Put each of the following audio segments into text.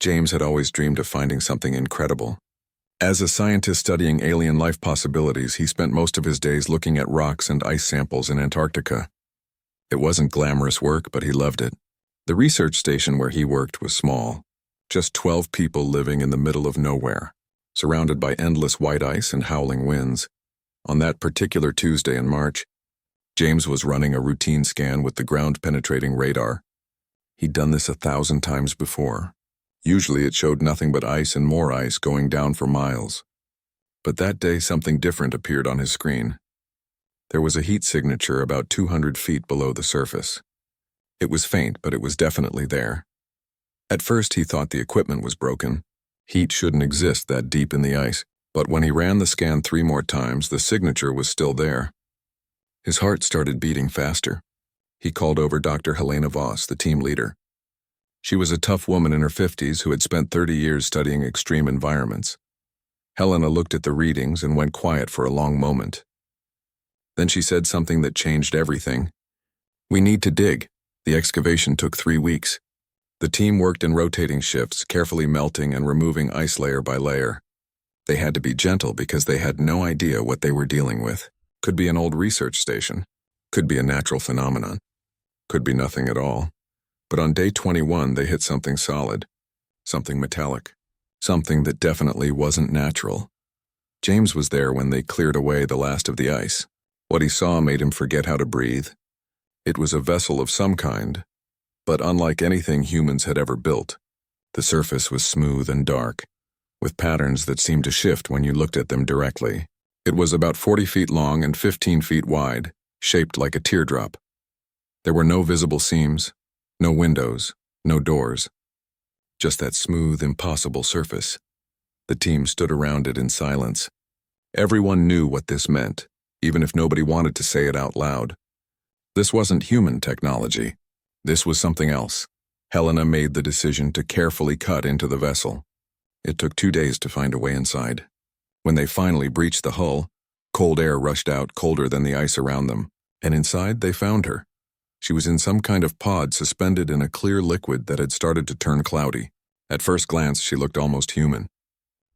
James had always dreamed of finding something incredible. As a scientist studying alien life possibilities, he spent most of his days looking at rocks and ice samples in Antarctica. It wasn't glamorous work, but he loved it. The research station where he worked was small, just 12 people living in the middle of nowhere, surrounded by endless white ice and howling winds. On that particular Tuesday in March, James was running a routine scan with the ground-penetrating radar. He'd done this 1,000 times before. Usually it showed nothing but ice and more ice going down for miles. But that day something different appeared on his screen. There was a heat signature about 200 feet below the surface. It was faint, but it was definitely there. At first he thought the equipment was broken. Heat shouldn't exist that deep in the ice, but when he ran the scan 3 more times, the signature was still there. His heart started beating faster. He called over Dr. Helena Voss, the team leader. She was a tough woman in her 50s who had spent 30 years studying extreme environments. Helena looked at the readings and went quiet for a long moment. Then she said something that changed everything. "We need to dig." The excavation took 3 weeks. The team worked in rotating shifts, carefully melting and removing ice layer by layer. They had to be gentle because they had no idea what they were dealing with. Could be an old research station. Could be a natural phenomenon. Could be nothing at all. But on day 21, they hit something solid. Something metallic. Something that definitely wasn't natural. James was there when they cleared away the last of the ice. What he saw made him forget how to breathe. It was a vessel of some kind, but unlike anything humans had ever built. The surface was smooth and dark, with patterns that seemed to shift when you looked at them directly. It was about 40 feet long and 15 feet wide, shaped like a teardrop. There were no visible seams, no windows, no doors. Just that smooth, impossible surface. The team stood around it in silence. Everyone knew what this meant, even if nobody wanted to say it out loud. This wasn't human technology. This was something else. Helena made the decision to carefully cut into the vessel. It took 2 days to find a way inside. When they finally breached the hull, cold air rushed out, colder than the ice around them, and inside they found her. She was in some kind of pod suspended in a clear liquid that had started to turn cloudy. At first glance, she looked almost human.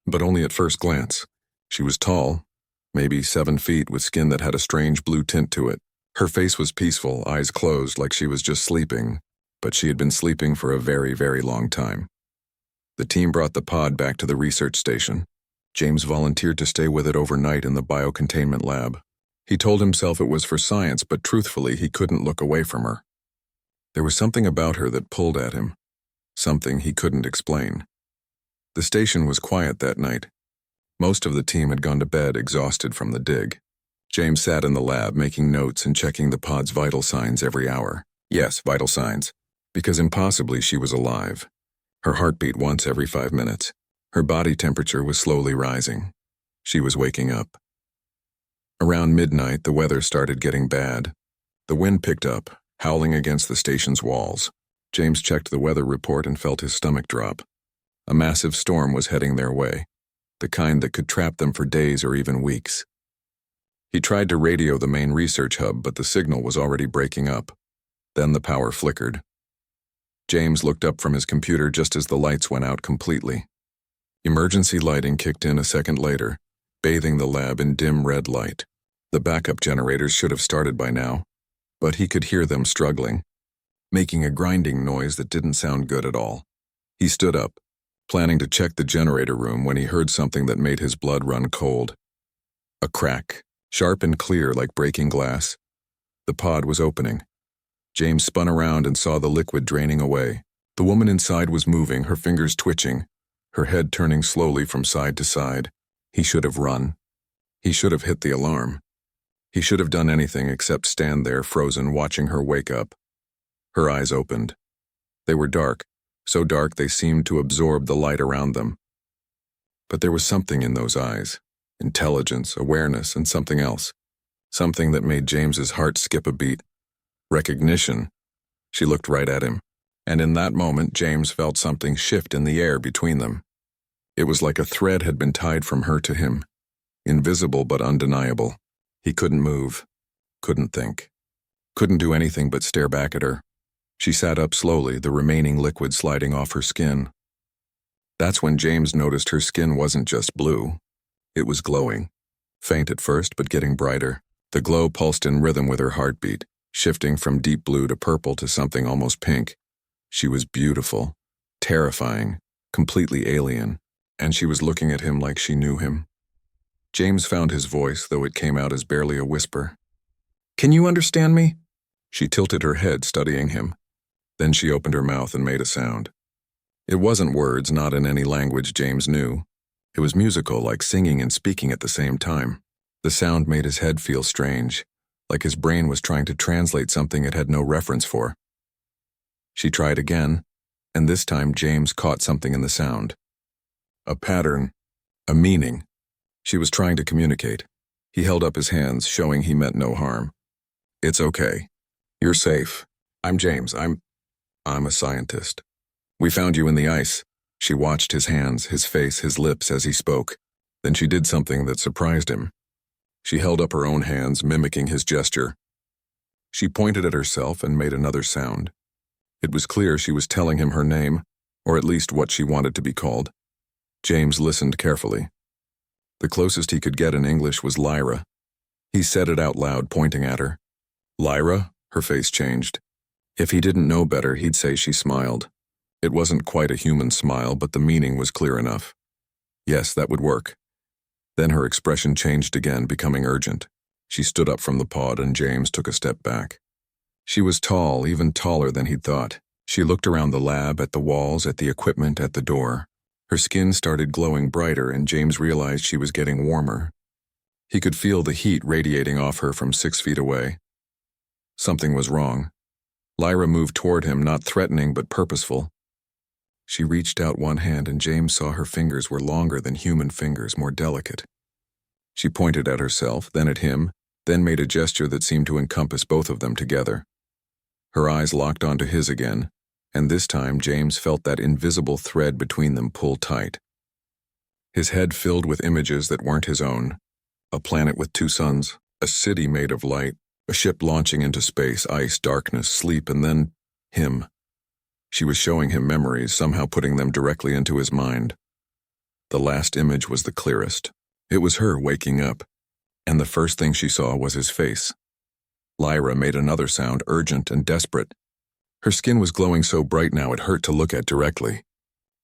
But only at first glance. She was tall, maybe 7 feet, with skin that had a strange blue tint to it. Her face was peaceful, eyes closed like she was just sleeping, but she had been sleeping for a very, very long time. The team brought the pod back to the research station. James volunteered to stay with it overnight in the biocontainment lab. He told himself it was for science, but truthfully, he couldn't look away from her. There was something about her that pulled at him, something he couldn't explain. The station was quiet that night. Most of the team had gone to bed, exhausted from the dig. James sat in the lab, making notes and checking the pod's vital signs every hour. Yes, vital signs, because impossibly she was alive. Her heart beat once every 5 minutes. Her body temperature was slowly rising. She was waking up. Around midnight, the weather started getting bad. The wind picked up, howling against the station's walls. James checked the weather report and felt his stomach drop. A massive storm was heading their way, the kind that could trap them for days or even weeks. He tried to radio the main research hub, but the signal was already breaking up. Then the power flickered. James looked up from his computer just as the lights went out completely. Emergency lighting kicked in a second later, bathing the lab in dim red light. The backup generators should have started by now, but he could hear them struggling, making a grinding noise that didn't sound good at all. He stood up, planning to check the generator room when he heard something that made his blood run cold. A crack, sharp and clear like breaking glass. The pod was opening. James spun around and saw the liquid draining away. The woman inside was moving, her fingers twitching, her head turning slowly from side to side. He should have run. He should have hit the alarm. He should have done anything except stand there frozen, watching her wake up. Her eyes opened. They were dark, so dark they seemed to absorb the light around them. But there was something in those eyes. Intelligence, awareness, and something else. Something that made James's heart skip a beat. Recognition. She looked right at him, and in that moment James felt something shift in the air between them. It was like a thread had been tied from her to him. Invisible but undeniable. He couldn't move, couldn't think, couldn't do anything but stare back at her. She sat up slowly, the remaining liquid sliding off her skin. That's when James noticed her skin wasn't just blue. It was glowing. Faint at first, but getting brighter. The glow pulsed in rhythm with her heartbeat, shifting from deep blue to purple to something almost pink. She was beautiful, terrifying, completely alien, and she was looking at him like she knew him. James found his voice, though it came out as barely a whisper. "Can you understand me?" She tilted her head, studying him. Then she opened her mouth and made a sound. It wasn't words, not in any language James knew. It was musical, like singing and speaking at the same time. The sound made his head feel strange, like his brain was trying to translate something it had no reference for. She tried again, and this time James caught something in the sound. A pattern, a meaning. She was trying to communicate. He held up his hands, showing he meant no harm. "It's okay. You're safe. I'm James. I'm a scientist. We found you in the ice." She watched his hands, his face, his lips as he spoke. Then she did something that surprised him. She held up her own hands, mimicking his gesture. She pointed at herself and made another sound. It was clear she was telling him her name, or at least what she wanted to be called. James listened carefully. The closest he could get in English was Lyra. He said it out loud, pointing at her. "Lyra?" Her face changed. If he didn't know better, he'd say she smiled. It wasn't quite a human smile, but the meaning was clear enough. Yes, that would work. Then her expression changed again, becoming urgent. She stood up from the pod and James took a step back. She was tall, even taller than he'd thought. She looked around the lab, at the walls, at the equipment, at the door. Her skin started glowing brighter and James realized she was getting warmer. He could feel the heat radiating off her from 6 feet away. Something was wrong. Lyra moved toward him, not threatening but purposeful. She reached out one hand and James saw her fingers were longer than human fingers, more delicate. She pointed at herself, then at him, then made a gesture that seemed to encompass both of them together. Her eyes locked onto his again, and this time James felt that invisible thread between them pull tight. His head filled with images that weren't his own. A planet with 2 suns, a city made of light, a ship launching into space, ice, darkness, sleep, and then him. She was showing him memories, somehow putting them directly into his mind. The last image was the clearest. It was her waking up, and the first thing she saw was his face. Lyra made another sound, urgent and desperate. Her skin was glowing so bright now it hurt to look at directly.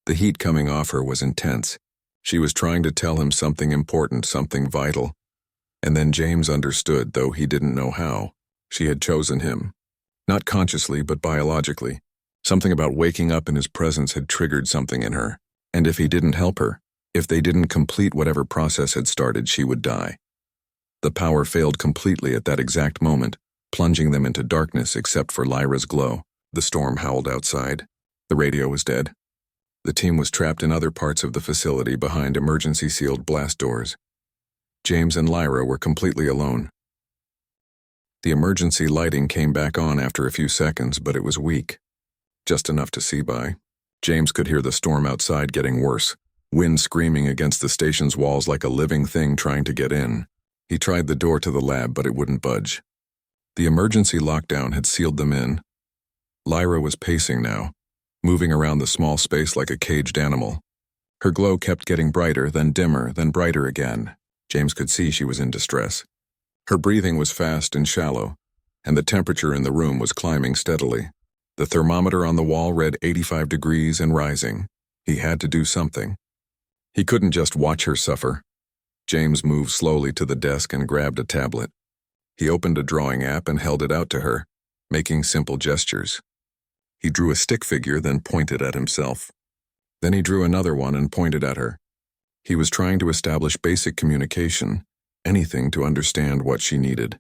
The heat coming off her was intense. She was trying to tell him something important, something vital. And then James understood, though he didn't know how. She had chosen him. Not consciously, but biologically. Something about waking up in his presence had triggered something in her. And if he didn't help her, if they didn't complete whatever process had started, she would die. The power failed completely at that exact moment, plunging them into darkness except for Lyra's glow. The storm howled outside. The radio was dead. The team was trapped in other parts of the facility behind emergency-sealed blast doors. James and Lyra were completely alone. The emergency lighting came back on after a few seconds, but it was weak. Just enough to see by. James could hear the storm outside getting worse, wind screaming against the station's walls like a living thing trying to get in. He tried the door to the lab, but it wouldn't budge. The emergency lockdown had sealed them in. Lyra was pacing now, moving around the small space like a caged animal. Her glow kept getting brighter, then dimmer, then brighter again. James could see she was in distress. Her breathing was fast and shallow, and the temperature in the room was climbing steadily. The thermometer on the wall read 85 degrees and rising. He had to do something. He couldn't just watch her suffer. James moved slowly to the desk and grabbed a tablet. He opened a drawing app and held it out to her, making simple gestures. He drew a stick figure, then pointed at himself. Then he drew another one and pointed at her. He was trying to establish basic communication, anything to understand what she needed.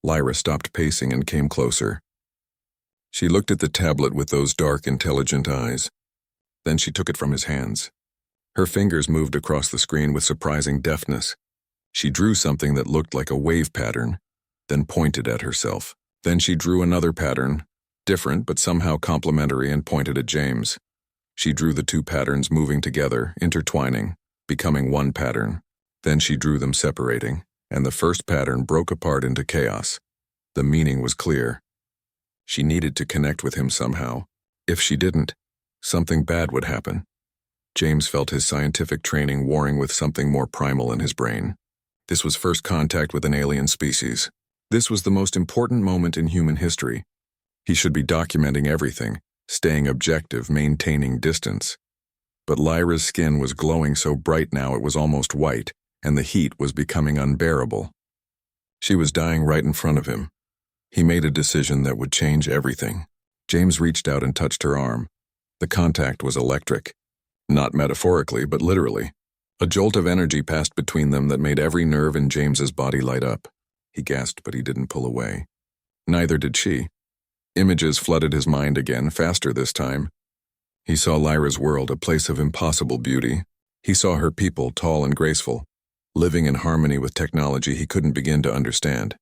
Lyra stopped pacing and came closer. She looked at the tablet with those dark, intelligent eyes. Then she took it from his hands. Her fingers moved across the screen with surprising deftness. She drew something that looked like a wave pattern, then pointed at herself. Then she drew another pattern, different but somehow complementary, and pointed at James. She drew the 2 patterns moving together, intertwining, becoming one pattern. Then she drew them separating, and the first pattern broke apart into chaos. The meaning was clear. She needed to connect with him somehow. If she didn't, something bad would happen. James felt his scientific training warring with something more primal in his brain. This was first contact with an alien species. This was the most important moment in human history. He should be documenting everything, staying objective, maintaining distance. But Lyra's skin was glowing so bright now it was almost white, and the heat was becoming unbearable. She was dying right in front of him. He made a decision that would change everything. James reached out and touched her arm. The contact was electric. Not metaphorically, but literally. A jolt of energy passed between them that made every nerve in James's body light up. He gasped, but he didn't pull away. Neither did she. Images flooded his mind again, faster this time. He saw Lyra's world, a place of impossible beauty. He saw her people, tall and graceful, living in harmony with technology he couldn't begin to understand.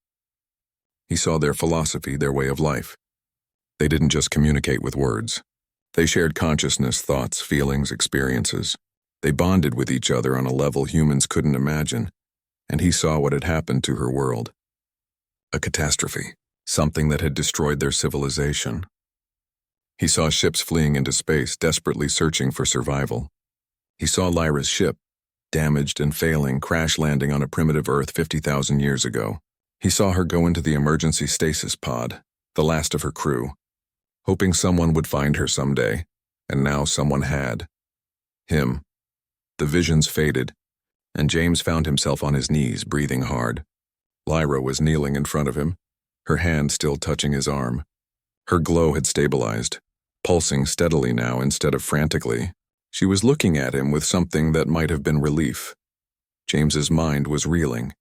He saw their philosophy, their way of life. They didn't just communicate with words. They shared consciousness, thoughts, feelings, experiences. They bonded with each other on a level humans couldn't imagine, and he saw what had happened to her world. A catastrophe, something that had destroyed their civilization. He saw ships fleeing into space, desperately searching for survival. He saw Lyra's ship, damaged and failing, crash landing on a primitive Earth 50,000 years ago. He saw her go into the emergency stasis pod, the last of her crew, hoping someone would find her someday, and now someone had. Him. The visions faded, and James found himself on his knees, breathing hard. Lyra was kneeling in front of him, her hand still touching his arm. Her glow had stabilized, pulsing steadily now instead of frantically. She was looking at him with something that might have been relief. James's mind was reeling.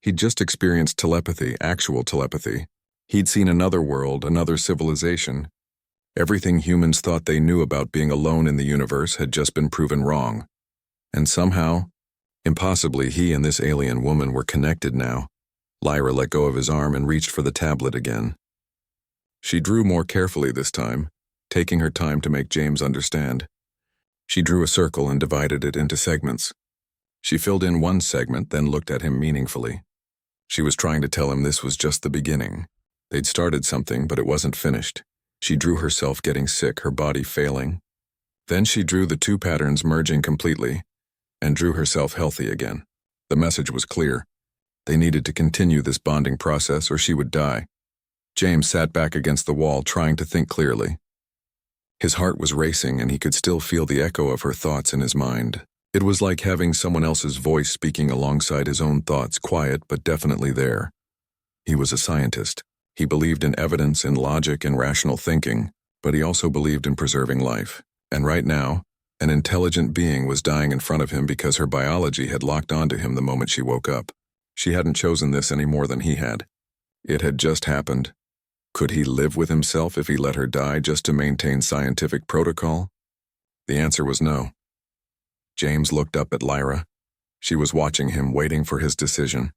He'd just experienced telepathy, actual telepathy. He'd seen another world, another civilization. Everything humans thought they knew about being alone in the universe had just been proven wrong. And somehow, impossibly, he and this alien woman were connected now. Lyra let go of his arm and reached for the tablet again. She drew more carefully this time, taking her time to make James understand. She drew a circle and divided it into segments. She filled in one segment, then looked at him meaningfully. She was trying to tell him this was just the beginning. They'd started something, but it wasn't finished. She drew herself getting sick, her body failing. Then she drew the two patterns merging completely, and drew herself healthy again. The message was clear. They needed to continue this bonding process or she would die. James sat back against the wall, trying to think clearly. His heart was racing, and he could still feel the echo of her thoughts in his mind. It was like having someone else's voice speaking alongside his own thoughts, quiet but definitely there. He was a scientist. He believed in evidence, in logic, and rational thinking, but he also believed in preserving life. And right now, an intelligent being was dying in front of him because her biology had locked onto him the moment she woke up. She hadn't chosen this any more than he had. It had just happened. Could he live with himself if he let her die just to maintain scientific protocol? The answer was no. James looked up at Lyra. She was watching him, waiting for his decision.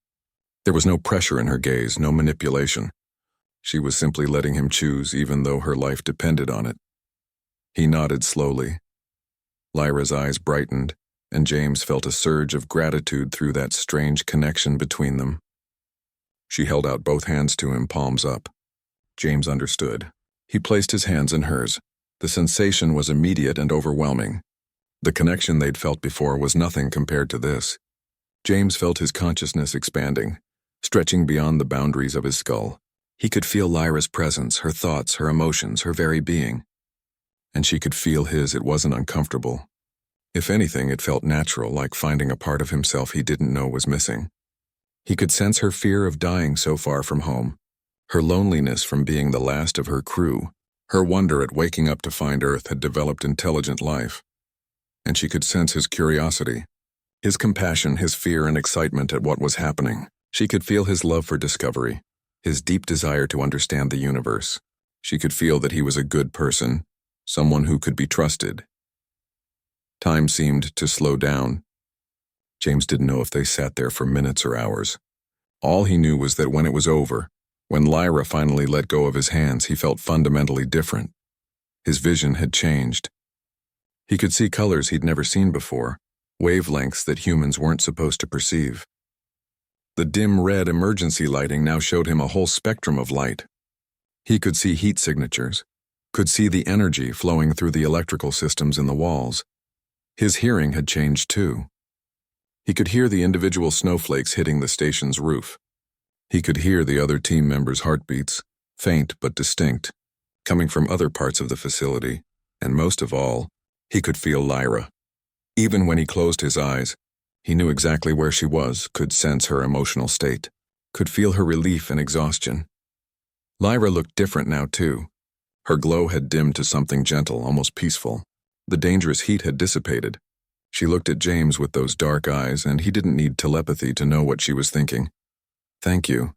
There was no pressure in her gaze, no manipulation. She was simply letting him choose, even though her life depended on it. He nodded slowly. Lyra's eyes brightened, and James felt a surge of gratitude through that strange connection between them. She held out both hands to him, palms up. James understood. He placed his hands in hers. The sensation was immediate and overwhelming. The connection they'd felt before was nothing compared to this. James felt his consciousness expanding, stretching beyond the boundaries of his skull. He could feel Lyra's presence, her thoughts, her emotions, her very being. And she could feel his. It wasn't uncomfortable. If anything, it felt natural, like finding a part of himself he didn't know was missing. He could sense her fear of dying so far from home, her loneliness from being the last of her crew, her wonder at waking up to find Earth had developed intelligent life. And she could sense his curiosity, his compassion, his fear and excitement at what was happening. She could feel his love for discovery, his deep desire to understand the universe. She could feel that he was a good person, someone who could be trusted. Time seemed to slow down. James didn't know if they sat there for minutes or hours. All he knew was that when it was over, when Lyra finally let go of his hands, he felt fundamentally different. His vision had changed. He could see colors he'd never seen before, wavelengths that humans weren't supposed to perceive. The dim red emergency lighting now showed him a whole spectrum of light. He could see heat signatures, could see the energy flowing through the electrical systems in the walls. His hearing had changed too. He could hear the individual snowflakes hitting the station's roof. He could hear the other team members' heartbeats, faint but distinct, coming from other parts of the facility, and most of all, he could feel Lyra. Even when he closed his eyes, he knew exactly where she was, could sense her emotional state, could feel her relief and exhaustion. Lyra looked different now too. Her glow had dimmed to something gentle, almost peaceful. The dangerous heat had dissipated. She looked at James with those dark eyes, and he didn't need telepathy to know what she was thinking. "Thank you."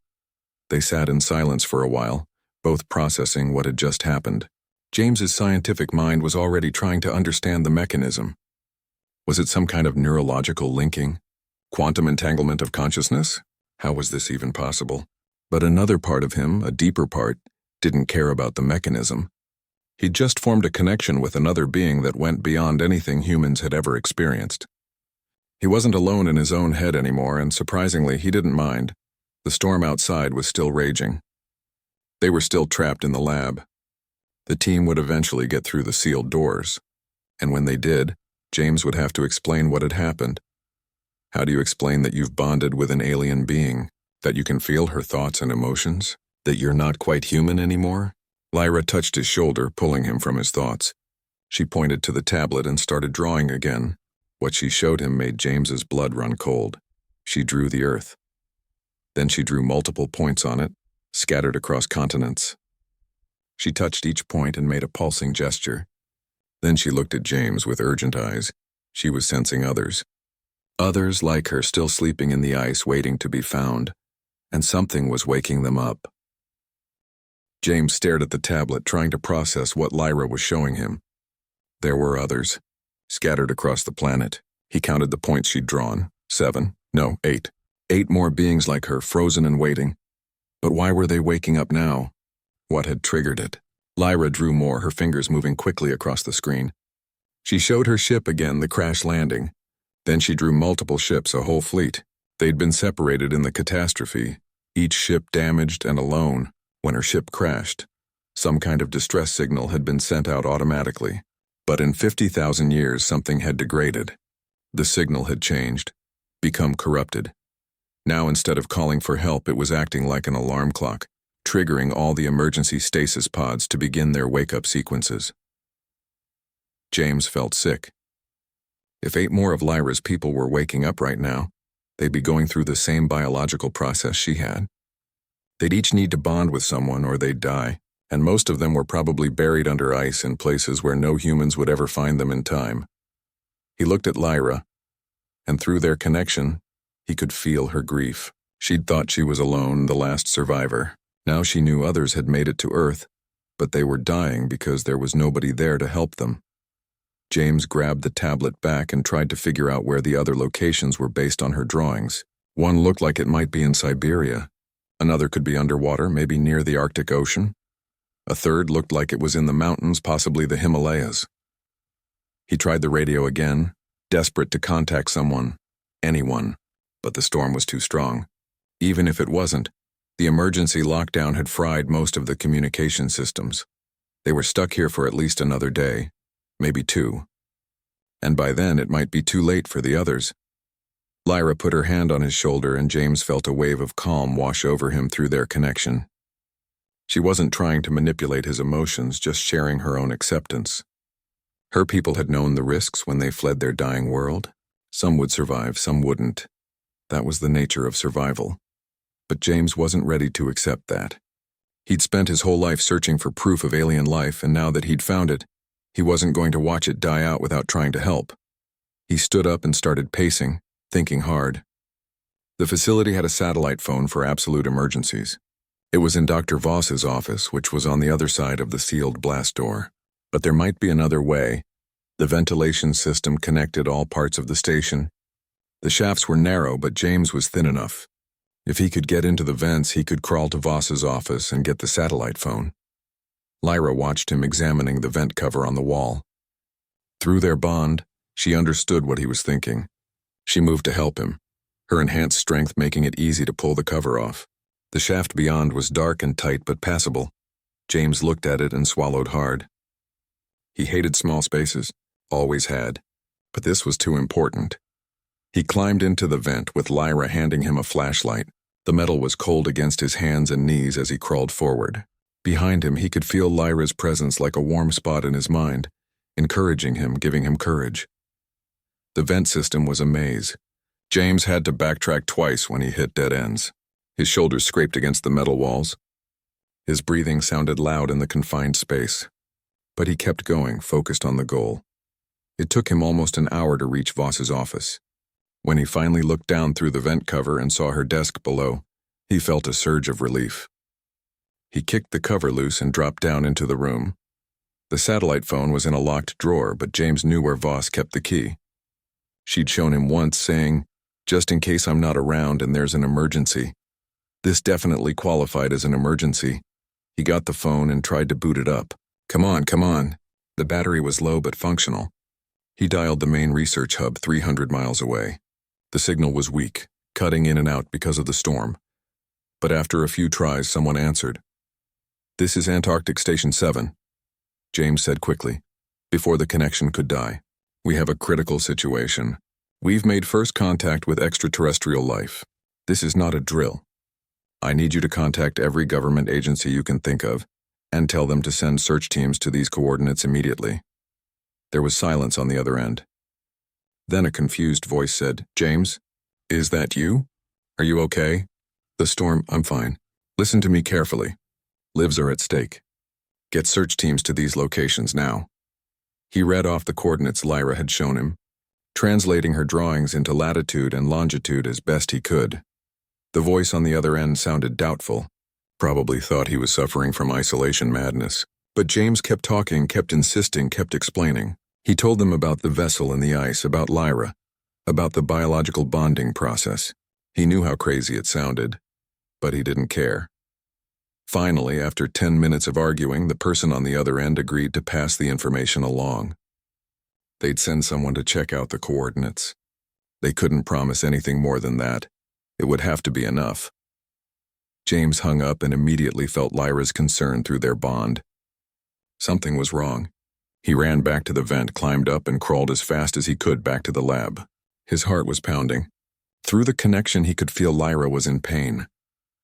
They sat in silence for a while, both processing what had just happened. James's scientific mind was already trying to understand the mechanism. Was it some kind of neurological linking? Quantum entanglement of consciousness? How was this even possible? But another part of him, a deeper part, didn't care about the mechanism. He'd just formed a connection with another being that went beyond anything humans had ever experienced. He wasn't alone in his own head anymore, and surprisingly, he didn't mind. The storm outside was still raging. They were still trapped in the lab. The team would eventually get through the sealed doors. And when they did, James would have to explain what had happened. How do you explain that you've bonded with an alien being, that you can feel her thoughts and emotions, that you're not quite human anymore? Lyra touched his shoulder, pulling him from his thoughts. She pointed to the tablet and started drawing again. What she showed him made James's blood run cold. She drew the Earth. Then she drew multiple points on it, scattered across continents. She touched each point and made a pulsing gesture. Then she looked at James with urgent eyes. She was sensing others. Others like her still sleeping in the ice waiting to be found, and something was waking them up. James stared at the tablet, trying to process what Lyra was showing him. There were others, scattered across the planet. He counted the points she'd drawn. 8. 8 more beings like her, frozen and waiting. But why were they waking up now? What had triggered it? Lyra drew more, her fingers moving quickly across the screen. She showed her ship again, the crash landing. Then she drew multiple ships, a whole fleet. They'd been separated in the catastrophe, each ship damaged and alone. When her ship crashed, some kind of distress signal had been sent out automatically. But in 50,000 years, something had degraded. The signal had changed, become corrupted. Now, instead of calling for help, it was acting like an alarm clock, triggering all the emergency stasis pods to begin their wake-up sequences. James felt sick. If 8 more of Lyra's people were waking up right now, they'd be going through the same biological process she had. They'd each need to bond with someone or they'd die, and most of them were probably buried under ice in places where no humans would ever find them in time. He looked at Lyra, and through their connection, he could feel her grief. She'd thought she was alone, the last survivor. Now she knew others had made it to Earth, but they were dying because there was nobody there to help them. James grabbed the tablet back and tried to figure out where the other locations were based on her drawings. One looked like it might be in Siberia. Another could be underwater, maybe near the Arctic Ocean. A third looked like it was in the mountains, possibly the Himalayas. He tried the radio again, desperate to contact someone, anyone, but the storm was too strong. Even if it wasn't, the emergency lockdown had fried most of the communication systems. They were stuck here for at least another day, maybe 2. And by then it might be too late for the others. Lyra put her hand on his shoulder and James felt a wave of calm wash over him through their connection. She wasn't trying to manipulate his emotions, just sharing her own acceptance. Her people had known the risks when they fled their dying world. Some would survive, some wouldn't. That was the nature of survival. But James wasn't ready to accept that. He'd spent his whole life searching for proof of alien life, and now that he'd found it, he wasn't going to watch it die out without trying to help. He stood up and started pacing, thinking hard. The facility had a satellite phone for absolute emergencies. It was in Dr. Voss's office, which was on the other side of the sealed blast door. But there might be another way. The ventilation system connected all parts of the station. The shafts were narrow, but James was thin enough. If he could get into the vents, he could crawl to Voss's office and get the satellite phone. Lyra watched him examining the vent cover on the wall. Through their bond, she understood what he was thinking. She moved to help him, her enhanced strength making it easy to pull the cover off. The shaft beyond was dark and tight but passable. James looked at it and swallowed hard. He hated small spaces, always had. But this was too important. He climbed into the vent with Lyra handing him a flashlight. The metal was cold against his hands and knees as he crawled forward. Behind him, he could feel Lyra's presence like a warm spot in his mind, encouraging him, giving him courage. The vent system was a maze. James had to backtrack twice when he hit dead ends. His shoulders scraped against the metal walls. His breathing sounded loud in the confined space. But he kept going, focused on the goal. It took him almost an hour to reach Voss's office. When he finally looked down through the vent cover and saw her desk below, he felt a surge of relief. He kicked the cover loose and dropped down into the room. The satellite phone was in a locked drawer, but James knew where Voss kept the key. She'd shown him once, saying, "Just in case I'm not around and there's an emergency." This definitely qualified as an emergency. He got the phone and tried to boot it up. Come on. The battery was low but functional. He dialed the main research hub 300 miles away. The signal was weak, cutting in and out because of the storm. But after a few tries, someone answered. "This is Antarctic Station 7, James said quickly, before the connection could die. "We have a critical situation. We've made first contact with extraterrestrial life. This is not a drill. I need you to contact every government agency you can think of and tell them to send search teams to these coordinates immediately." There was silence on the other end. Then a confused voice said, "James, is that you? Are you okay?" "The storm, I'm fine. Listen to me carefully. Lives are at stake. Get search teams to these locations now." He read off the coordinates Lyra had shown him, translating her drawings into latitude and longitude as best he could. The voice on the other end sounded doubtful. Probably thought he was suffering from isolation madness. But James kept talking, kept insisting, kept explaining. He told them about the vessel in the ice, about Lyra, about the biological bonding process. He knew how crazy it sounded, but he didn't care. Finally, after 10 minutes of arguing, the person on the other end agreed to pass the information along. They'd send someone to check out the coordinates. They couldn't promise anything more than that. It would have to be enough. James hung up and immediately felt Lyra's concern through their bond. Something was wrong. He ran back to the vent, climbed up, and crawled as fast as he could back to the lab. His heart was pounding. Through the connection, he could feel Lyra was in pain.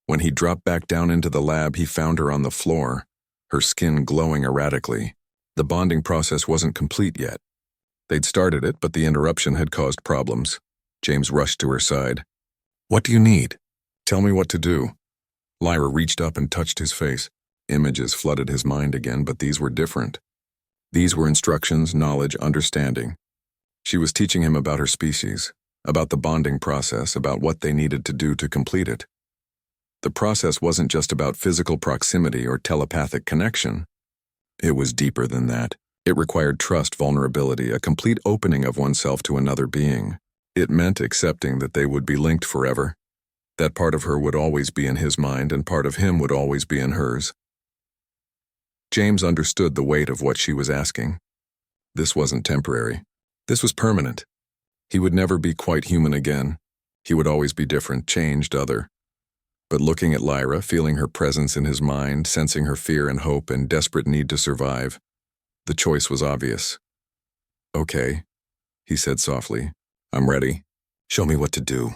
When he dropped back down into the lab, he found her on the floor, her skin glowing erratically. The bonding process wasn't complete yet. They'd started it, but the interruption had caused problems. James rushed to her side. "What do you need? Tell me what to do." Lyra reached up and touched his face. Images flooded his mind again, but these were different. These were instructions, knowledge, understanding. She was teaching him about her species, about the bonding process, about what they needed to do to complete it. The process wasn't just about physical proximity or telepathic connection. It was deeper than that. It required trust, vulnerability, a complete opening of oneself to another being. It meant accepting that they would be linked forever. That part of her would always be in his mind and part of him would always be in hers. James understood the weight of what she was asking. This wasn't temporary. This was permanent. He would never be quite human again. He would always be different, changed, other. But looking at Lyra, feeling her presence in his mind, sensing her fear and hope and desperate need to survive, the choice was obvious. "Okay," he said softly. "I'm ready. Show me what to do."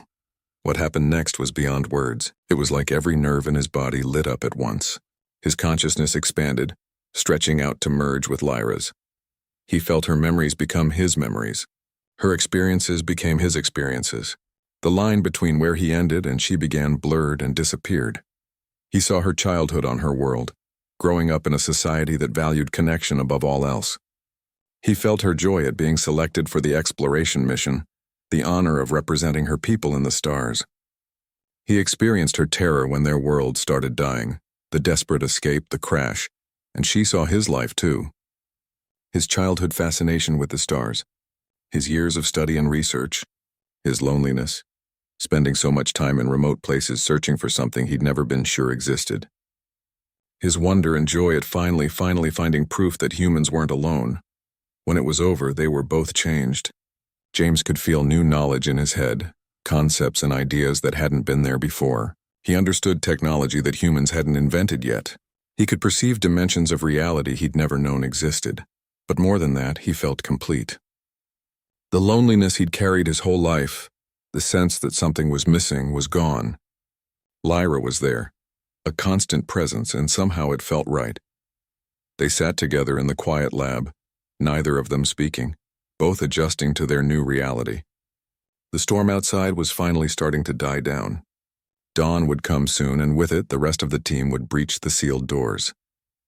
What happened next was beyond words. It was like every nerve in his body lit up at once. His consciousness expanded, stretching out to merge with Lyra's. He felt her memories become his memories. Her experiences became his experiences. The line between where he ended and she began blurred and disappeared. He saw her childhood on her world, growing up in a society that valued connection above all else. He felt her joy at being selected for the exploration mission, the honor of representing her people in the stars. He experienced her terror when their world started dying, the desperate escape, the crash, and she saw his life too. His childhood fascination with the stars, his years of study and research, his loneliness, spending so much time in remote places searching for something he'd never been sure existed. His wonder and joy at finally finding proof that humans weren't alone. When it was over, they were both changed. James could feel new knowledge in his head, concepts and ideas that hadn't been there before. He understood technology that humans hadn't invented yet. He could perceive dimensions of reality he'd never known existed. But more than that, he felt complete. The loneliness he'd carried his whole life, the sense that something was missing, was gone. Lyra was there, a constant presence, and somehow it felt right. They sat together in the quiet lab, neither of them speaking, both adjusting to their new reality. The storm outside was finally starting to die down. Dawn would come soon, and with it, the rest of the team would breach the sealed doors.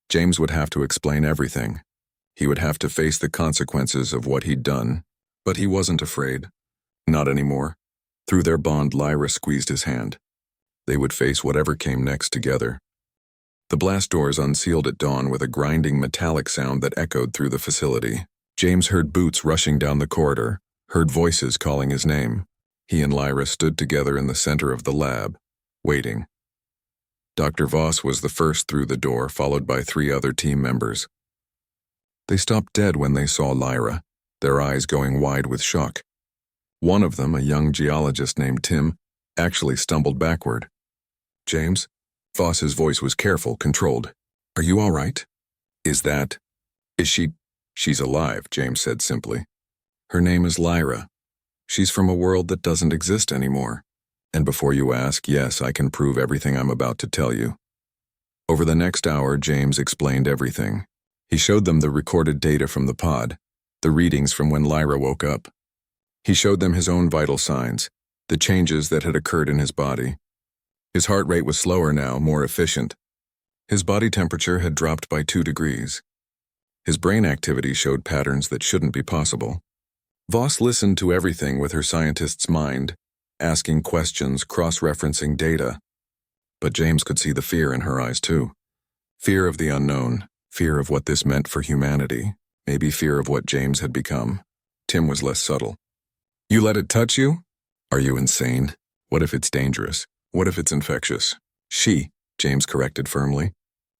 James would have to explain everything. He would have to face the consequences of what he'd done, but he wasn't afraid. Not anymore. Through their bond, Lyra squeezed his hand. They would face whatever came next together. The blast doors unsealed at dawn with a grinding metallic sound that echoed through the facility. James heard boots rushing down the corridor, heard voices calling his name. He and Lyra stood together in the center of the lab, waiting. Dr. Voss was the first through the door, followed by 3 other team members. They stopped dead when they saw Lyra, their eyes going wide with shock. One of them, a young geologist named Tim, actually stumbled backward. "James?" Voss's voice was careful, controlled. "Are you all right? Is she?" "She's alive," James said simply. "Her name is Lyra. She's from a world that doesn't exist anymore. And before you ask, yes, I can prove everything I'm about to tell you." Over the next hour, James explained everything. He showed them the recorded data from the pod, the readings from when Lyra woke up. He showed them his own vital signs, the changes that had occurred in his body. His heart rate was slower now, more efficient. His body temperature had dropped by 2 degrees. His brain activity showed patterns that shouldn't be possible. Voss listened to everything with her scientist's mind, asking questions, cross-referencing data. But James could see the fear in her eyes too. Fear of the unknown, fear of what this meant for humanity, maybe fear of what James had become. Tim was less subtle. "You let it touch you? Are you insane? What if it's dangerous? What if it's infectious?" "She," James corrected firmly.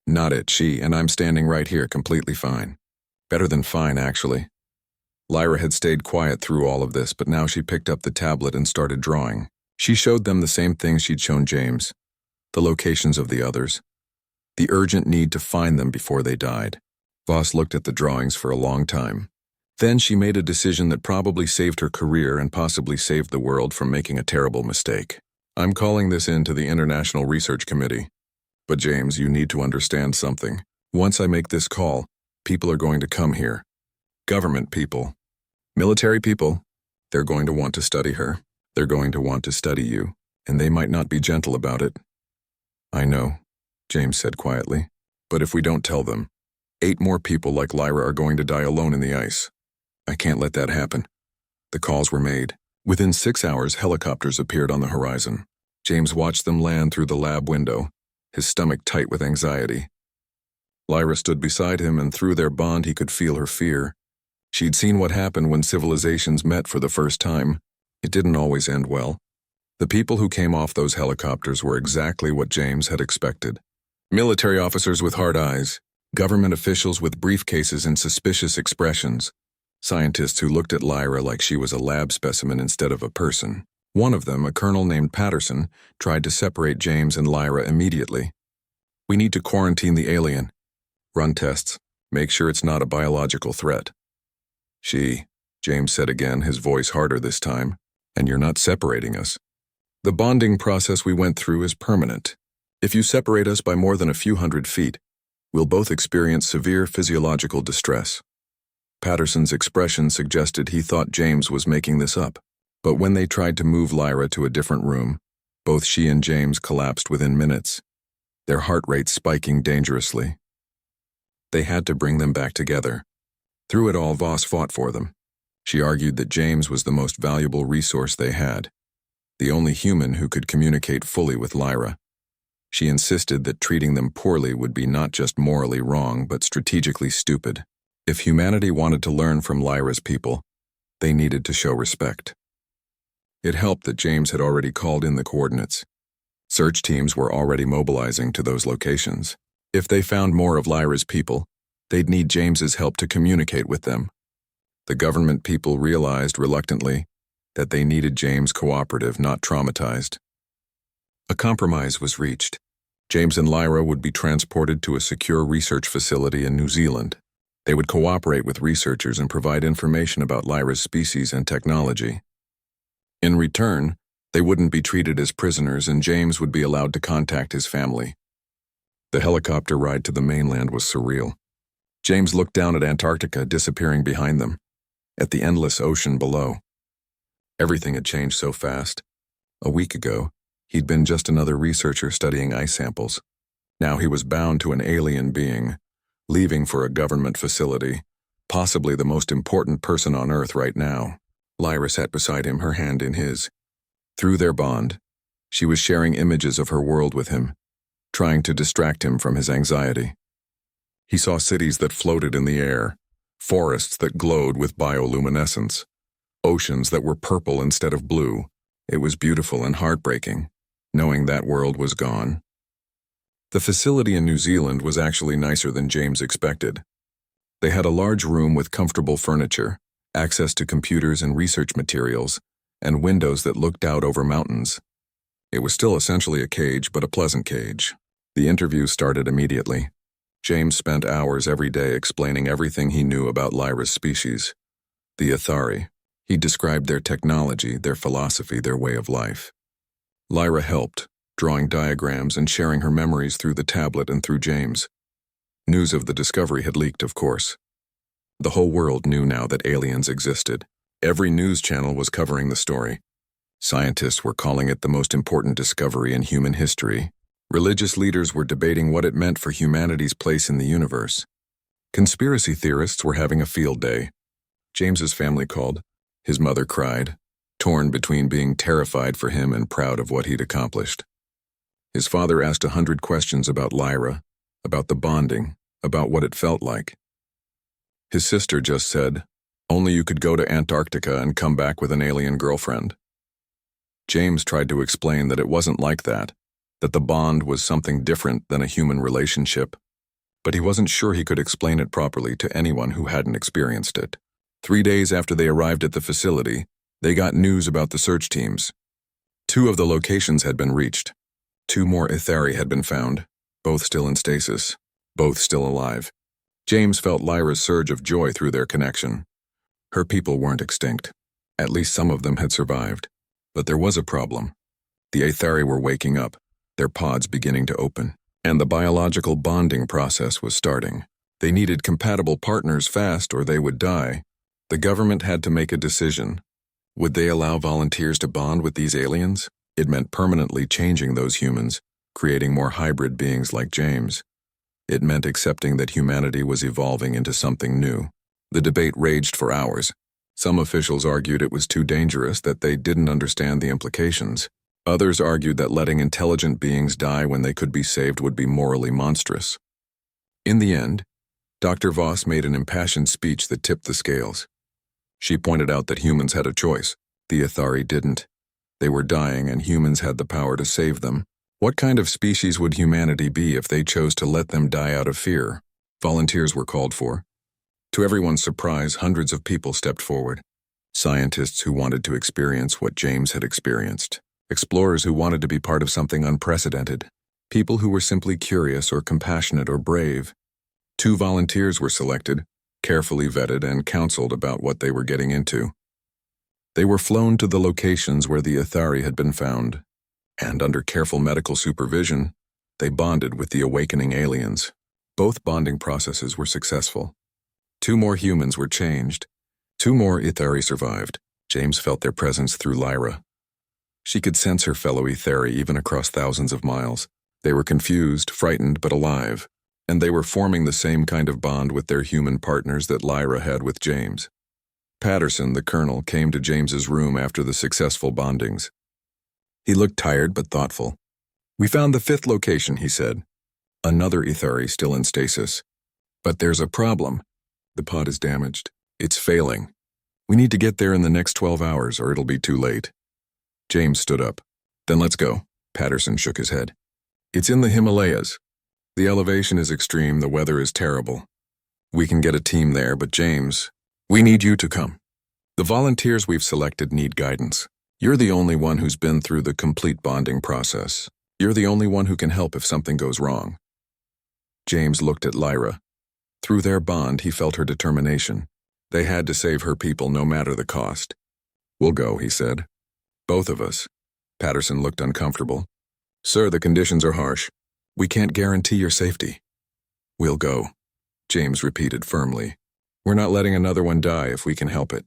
"Not it, she, and I'm standing right here completely fine. Better than fine, actually." Lyra had stayed quiet through all of this, but now she picked up the tablet and started drawing. She showed them the same things she'd shown James, the locations of the others, the urgent need to find them before they died. Voss looked at the drawings for a long time. Then she made a decision that probably saved her career and possibly saved the world from making a terrible mistake. "I'm calling this in to the International Research Committee. But James, you need to understand something. Once I make this call, people are going to come here. Government people. Military people. They're going to want to study her. They're going to want to study you, and they might not be gentle about it." "I know," James said quietly. "But if we don't tell them, 8 more people like Lyra are going to die alone in the ice. I can't let that happen." The calls were made. Within 6 hours, helicopters appeared on the horizon. James watched them land through the lab window, his stomach tight with anxiety. Lyra stood beside him, and through their bond he could feel her fear. She'd seen what happened when civilizations met for the first time. It didn't always end well. The people who came off those helicopters were exactly what James had expected. Military officers with hard eyes, government officials with briefcases and suspicious expressions, scientists who looked at Lyra like she was a lab specimen instead of a person. One of them, a colonel named Patterson, tried to separate James and Lyra immediately. "We need to quarantine the alien. Run tests. Make sure it's not a biological threat." James said again, his voice harder this time. "And you're not separating us. The bonding process we went through is permanent. If you separate us by more than a few hundred feet, we'll both experience severe physiological distress." Patterson's expression suggested he thought James was making this up. But when they tried to move Lyra to a different room, both she and James collapsed within minutes, their heart rates spiking dangerously. They had to bring them back together. Through it all, Voss fought for them. She argued that James was the most valuable resource they had, the only human who could communicate fully with Lyra. She insisted that treating them poorly would be not just morally wrong, but strategically stupid. If humanity wanted to learn from Lyra's people, they needed to show respect. It helped that James had already called in the coordinates. Search teams were already mobilizing to those locations. If they found more of Lyra's people, they'd need James's help to communicate with them. The government people realized reluctantly that they needed James cooperative, not traumatized. A compromise was reached. James and Lyra would be transported to a secure research facility in New Zealand. They would cooperate with researchers and provide information about Lyra's species and technology. In return, they wouldn't be treated as prisoners and James would be allowed to contact his family. The helicopter ride to the mainland was surreal. James looked down at Antarctica disappearing behind them, at the endless ocean below. Everything had changed so fast. A week ago, he'd been just another researcher studying ice samples. Now he was bound to an alien being, leaving for a government facility, possibly the most important person on Earth right now. Lyra sat beside him, her hand in his. Through their bond, she was sharing images of her world with him, trying to distract him from his anxiety. He saw cities that floated in the air, forests that glowed with bioluminescence, oceans that were purple instead of blue. It was beautiful and heartbreaking, knowing that world was gone. The facility in New Zealand was actually nicer than James expected. They had a large room with comfortable furniture, access to computers and research materials, and windows that looked out over mountains. It was still essentially a cage, but a pleasant cage. The interview started immediately. James spent hours every day explaining everything he knew about Lyra's species, the Ithari. He described their technology, their philosophy, their way of life. Lyra helped, drawing diagrams and sharing her memories through the tablet and through James. News of the discovery had leaked, of course. The whole world knew now that aliens existed. Every news channel was covering the story. Scientists were calling it the most important discovery in human history. Religious leaders were debating what it meant for humanity's place in the universe. Conspiracy theorists were having a field day. James's family called. His mother cried, torn between being terrified for him and proud of what he'd accomplished. His father asked 100 questions about Lyra, about the bonding, about what it felt like. His sister just said, only you could go to Antarctica and come back with an alien girlfriend. James tried to explain that it wasn't like that the bond was something different than a human relationship, but he wasn't sure he could explain it properly to anyone who hadn't experienced it. 3 days after they arrived at the facility, they got news about the search teams. 2 of the locations had been reached. 2 more Ithari had been found, both still in stasis, both still alive. James felt Lyra's surge of joy through their connection. Her people weren't extinct. At least some of them had survived. But there was a problem. The Ithari were waking up, their pods beginning to open, and the biological bonding process was starting. They needed compatible partners fast or they would die. The government had to make a decision. Would they allow volunteers to bond with these aliens? It meant permanently changing those humans, creating more hybrid beings like James. It meant accepting that humanity was evolving into something new. The debate raged for hours. Some officials argued it was too dangerous, that they didn't understand the implications. Others argued that letting intelligent beings die when they could be saved would be morally monstrous. In the end, Dr. Voss made an impassioned speech that tipped the scales. She pointed out that humans had a choice. The Ithari didn't. They were dying and humans had the power to save them. What kind of species would humanity be if they chose to let them die out of fear? Volunteers were called for. To everyone's surprise, hundreds of people stepped forward. Scientists who wanted to experience what James had experienced. Explorers who wanted to be part of something unprecedented. People who were simply curious or compassionate or brave. 2 volunteers were selected, carefully vetted and counseled about what they were getting into. They were flown to the locations where the Ithari had been found, and under careful medical supervision, they bonded with the awakening aliens. Both bonding processes were successful. 2 more humans were changed. 2 more Ithari survived. James felt their presence through Lyra. She could sense her fellow Ithari even across thousands of miles. They were confused, frightened, but alive, and they were forming the same kind of bond with their human partners that Lyra had with James. Patterson, the colonel, came to James's room after the successful bondings. He looked tired but thoughtful. "We found the 5th location," he said. Another Ithari still in stasis. "But there's a problem. The pod is damaged. It's failing. We need to get there in the next 12 hours or it'll be too late." James stood up. "Then let's go." Patterson shook his head. "It's in the Himalayas. The elevation is extreme, the weather is terrible. We can get a team there, but James, we need you to come. The volunteers we've selected need guidance. You're the only one who's been through the complete bonding process. You're the only one who can help if something goes wrong." James looked at Lyra. Through their bond, he felt her determination. They had to save her people no matter the cost. "We'll go," he said. "Both of us." Patterson looked uncomfortable. "Sir, the conditions are harsh. We can't guarantee your safety." "We'll go," James repeated firmly. "We're not letting another one die if we can help it."